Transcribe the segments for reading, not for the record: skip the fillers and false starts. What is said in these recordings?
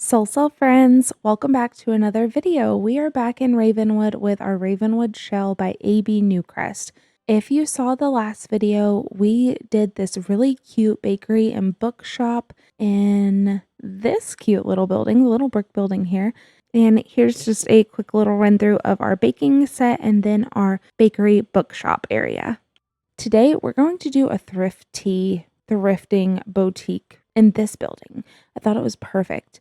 Salsa friends, welcome back to another video. We are back in Ravenwood with our Ravenwood shell by AB Newcrest. If you saw the last video, we did this really cute bakery and bookshop in this cute little building, the little brick building here. And here's just a quick little run through of our baking set and then our bakery bookshop area. Today, we're going to do a ThrifTea thrifting boutique in this building. I thought it was perfect.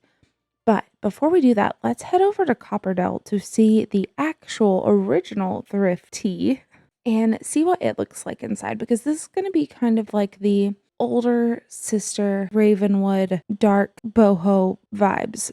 But before we do that, let's head over to Copperdale to see the actual original ThrifTea and see what it looks like inside, because this is going to be kind of like the older sister Ravenwood Dark Boho vibes.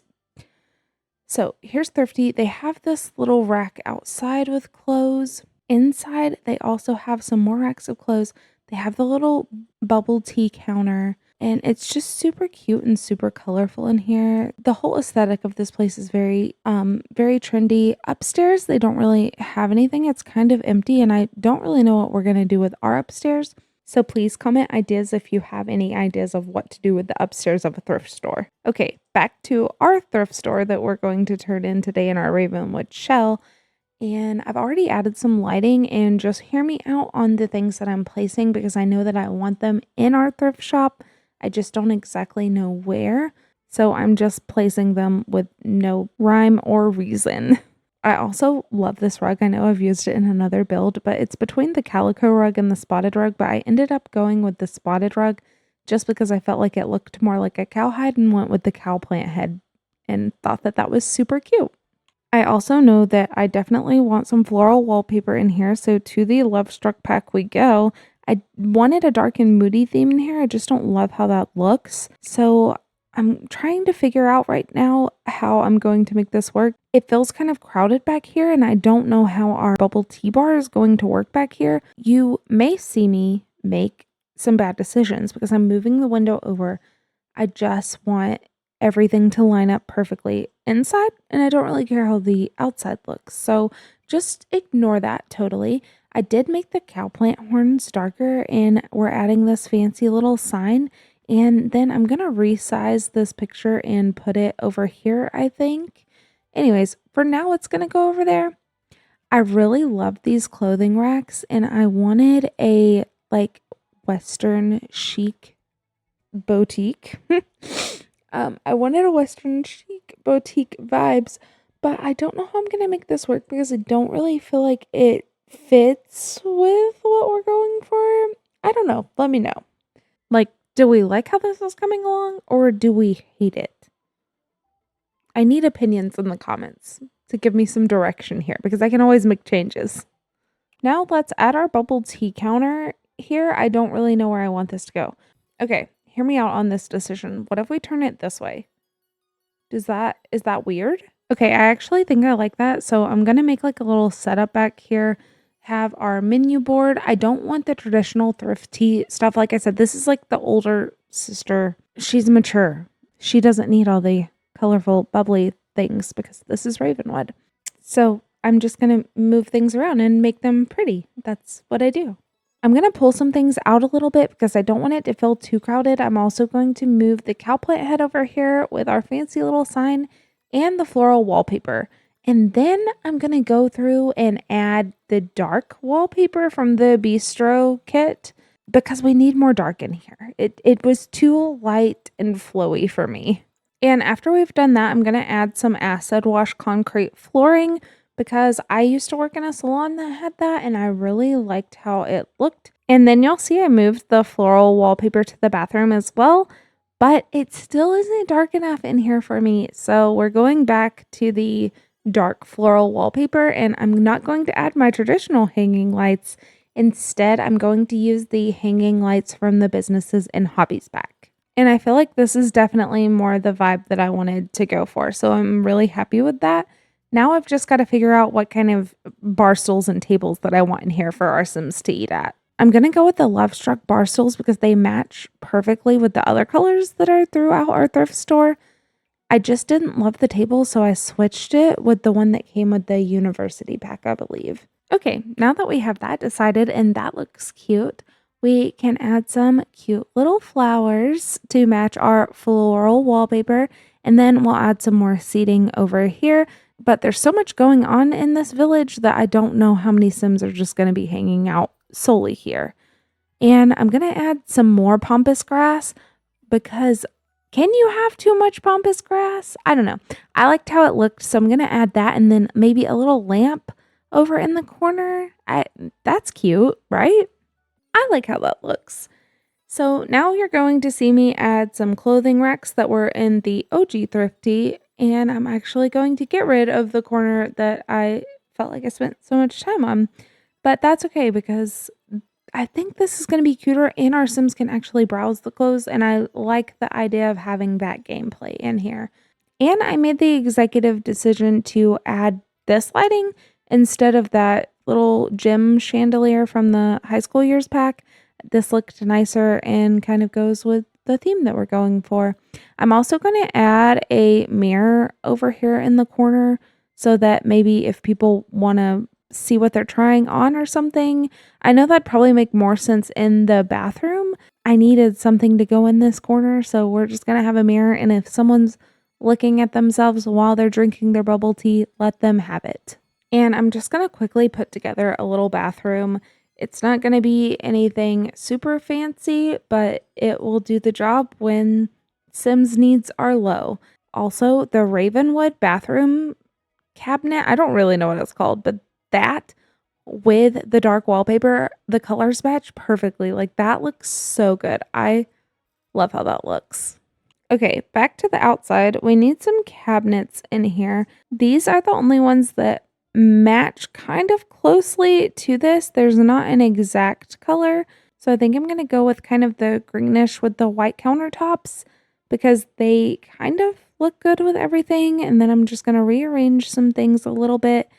So here's ThrifTea. They have this little rack outside with clothes. Inside, they also have some more racks of clothes. They have the little bubble tea counter. And it's just super cute and super colorful in here. The whole aesthetic of this place is very trendy. Upstairs, they don't really have anything. It's kind of empty, and I don't really know what we're going to do with our upstairs. So please comment ideas if you have any ideas of what to do with the upstairs of a thrift store. Okay, back to our thrift store that we're going to turn in today in our Ravenwood shell. And I've already added some lighting, and just hear me out on the things that I'm placing because I know that I want them in our thrift shop. I just don't exactly know where, so I'm just placing them with no rhyme or reason. I also love this rug. I know I've used it in another build, but it's between the calico rug and the spotted rug, but I ended up going with the spotted rug just because I felt like it looked more like a cowhide and went with the cow plant head and thought that that was super cute. I also know that I definitely want some floral wallpaper in here, so to the Love Struck pack we go. I wanted a dark and moody theme in here. I just don't love how that looks. So I'm trying to figure out right now how I'm going to make this work. It feels kind of crowded back here, and I don't know how our bubble tea bar is going to work back here. You may see me make some bad decisions because I'm moving the window over. I just want everything to line up perfectly inside, and I don't really care how the outside looks. So just ignore that totally. I did make the cow plant horns darker, and we're adding this fancy little sign, and then I'm going to resize this picture and put it over here, I think. Anyways, for now, it's going to go over there. I really love these clothing racks, and I wanted a like Western chic boutique. I wanted a Western chic boutique vibes, but I don't know how I'm going to make this work because I don't really feel like it fits with what we're going for. I don't know. Let me know. Like, do we like how this is coming along or do we hate it? I need opinions in the comments to give me some direction here because I can always make changes. Now let's add our bubble tea counter here. I don't really know where I want this to go. Okay, hear me out on this decision. What if we turn it this way? Is that weird? Okay, I actually think I like that. So I'm going to make like a little setup back here. Have our menu board. I don't want the traditional ThrifTea stuff. Like I said, this is like the older sister. She's mature. She doesn't need all the colorful, bubbly things because this is Ravenwood. So I'm just going to move things around and make them pretty. That's what I do. I'm going to pull some things out a little bit because I don't want it to feel too crowded. I'm also going to move the cow plant head over here with our fancy little sign and the floral wallpaper. And then I'm going to go through and add the dark wallpaper from the bistro kit because we need more dark in here. It was too light and flowy for me. And after we've done that, I'm going to add some acid wash concrete flooring because I used to work in a salon that had that and I really liked how it looked. And then you'll see I moved the floral wallpaper to the bathroom as well, but it still isn't dark enough in here for me. So we're going back to the dark floral wallpaper, and I'm not going to add my traditional hanging lights. Instead, I'm going to use the hanging lights from the Businesses and Hobbies pack. And I feel like this is definitely more the vibe that I wanted to go for. So I'm really happy with that. Now I've just got to figure out what kind of bar stools and tables that I want in here for our Sims to eat at. I'm going to go with the Love Struck bar stools because they match perfectly with the other colors that are throughout our thrift store. I just didn't love the table, so I switched it with the one that came with the university pack, I believe. Okay, now that we have that decided and that looks cute, we can add some cute little flowers to match our floral wallpaper. And then we'll add some more seating over here. But there's so much going on in this village that I don't know how many Sims are just going to be hanging out solely here. And I'm going to add some more pampas grass because can you have too much pampas grass? I don't know. I liked how it looked, so I'm going to add that and then maybe a little lamp over in the corner. That's cute, right? I like how that looks. So now you're going to see me add some clothing racks that were in the OG ThrifTea, and I'm actually going to get rid of the corner that I felt like I spent so much time on. But that's okay because I think this is going to be cuter and our Sims can actually browse the clothes, and I like the idea of having that gameplay in here. And I made the executive decision to add this lighting instead of that little gym chandelier from the high school years pack. This looked nicer and kind of goes with the theme that we're going for. I'm also going to add a mirror over here in the corner so that maybe if people want to see what they're trying on or something, I know that'd probably make more sense in the bathroom. I needed something to go in this corner, so we're just going to have a mirror, and if someone's looking at themselves while they're drinking their bubble tea, let them have it. And I'm just going to quickly put together a little bathroom. It's not going to be anything super fancy, but it will do the job when Sims needs are low. Also, the Ravenwood bathroom cabinet, I don't really know what it's called, but that with the dark wallpaper, the colors match perfectly. Like that looks so good. I love how that looks. Okay, back to the outside. We need some cabinets in here. These are the only ones that match kind of closely to this. There's not an exact color. So I think I'm going to go with kind of the greenish with the white countertops because they kind of look good with everything. And then I'm just going to rearrange some things a little bit.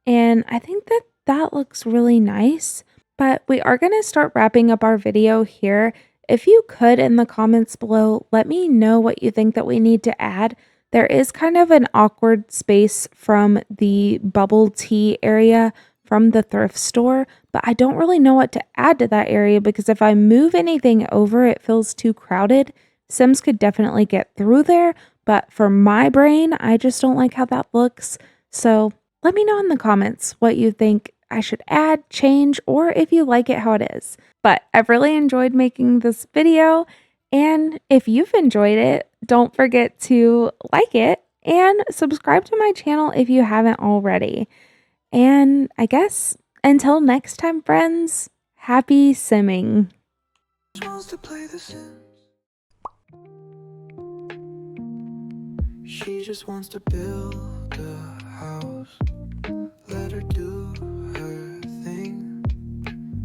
And I think that that looks really nice. But we are going to start wrapping up our video here. If you could, in the comments below, let me know what you think that we need to add. There is kind of an awkward space from the bubble tea area from the thrift store, but I don't really know what to add to that area because if I move anything over, it feels too crowded. Sims could definitely get through there, but for my brain, I just don't like how that looks. So let me know in the comments what you think I should add, change, or if you like it how it is. But I've really enjoyed making this video, and if you've enjoyed it, don't forget to like it and subscribe to my channel if you haven't already. And I guess until next time, friends, happy simming. She just wants to build a house.